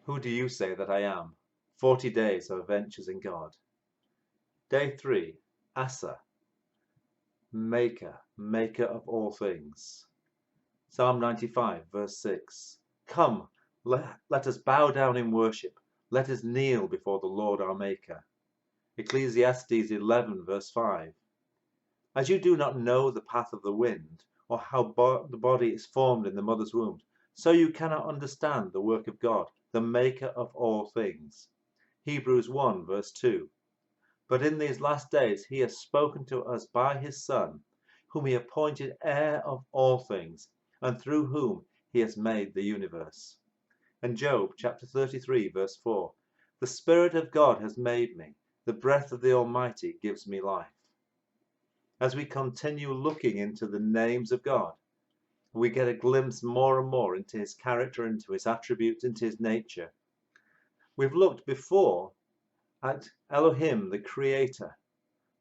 Who do you say that I am? 40 days of adventures in God. Day 3. Asa, maker of all things. Psalm 95, verse 6. Come, let us bow down in worship. Let us kneel before the Lord our Maker. Ecclesiastes 11, verse 5. As you do not know the path of the wind, or how the body is formed in the mother's womb, so you cannot understand the work of God, the Maker of all things. Hebrews 1, verse 2. But in these last days he has spoken to us by his Son, whom he appointed heir of all things, and through whom he has made the universe. And Job chapter 33, verse 4. The Spirit of God has made me. The breath of the Almighty gives me life. As we continue looking into the names of God, we get a glimpse more and more into his character, into his attributes, into his nature. We've looked before at Elohim, the creator,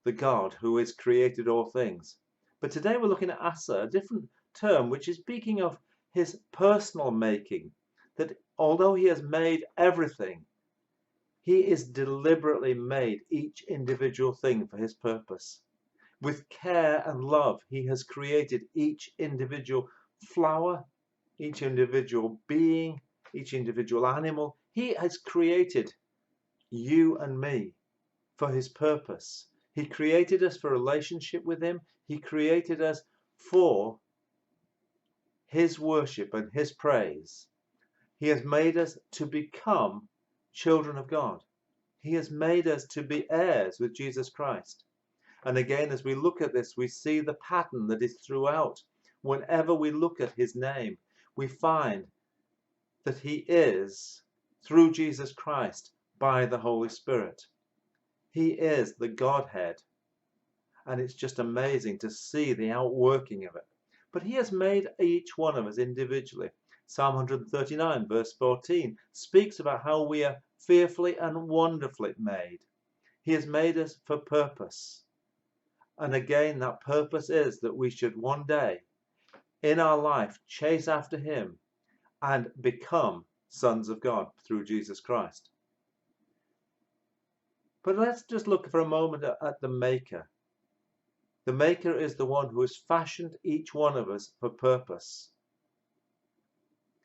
the God who has created all things. But today we're looking at Asa, a different term, which is speaking of his personal making, that although he has made everything, he is deliberately made each individual thing for his purpose. With care and love, he has created each individual flower, each individual being, each individual animal. He has created you and me for his purpose. He created us for relationship with him. He created us for his worship and his praise. He has made us to become children of God. He has made us to be heirs with Jesus Christ. And again, as we look at this, we see the pattern that is throughout. Whenever we look at his name, we find that he is, through Jesus Christ, by the Holy Spirit. He is the Godhead. And it's just amazing to see the outworking of it. But he has made each one of us individually. Psalm 139, verse 14, speaks about how we are fearfully and wonderfully made. He has made us for purpose. And again, that purpose is that we should one day in our life chase after him and become sons of God through Jesus Christ. But let's just look for a moment at the Maker. The Maker is the one who has fashioned each one of us for purpose.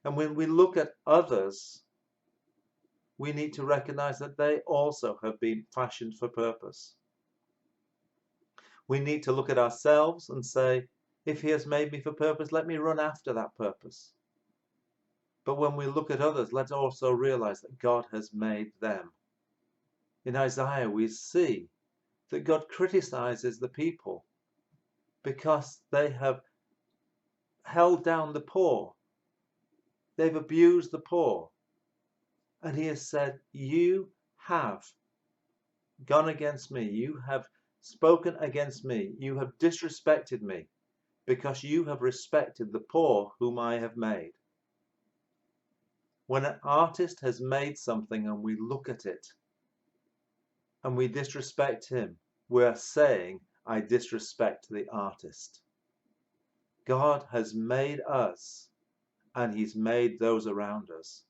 And when we look at others, we need to recognize that they also have been fashioned for purpose. We need to look at ourselves and say, if he has made me for purpose, let me run after that purpose. But when we look at others, let's also realize that God has made them. In Isaiah, we see that God criticizes the people because they have held down the poor. They've abused the poor. And he has said, you have gone against me. You have spoken against me. You have disrespected me because you have respected the poor whom I have made. When an artist has made something and we look at it and we disrespect him, we're saying, I disrespect the artist. God has made us and he's made those around us.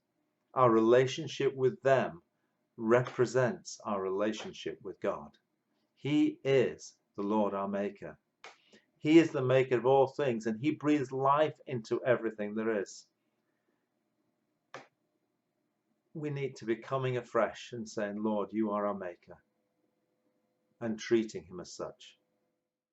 Our relationship with them represents our relationship with God. He is the Lord our Maker. He is the maker of all things, and he breathes life into everything there is. We need to be coming afresh and saying, Lord, you are our Maker, and treating him as such.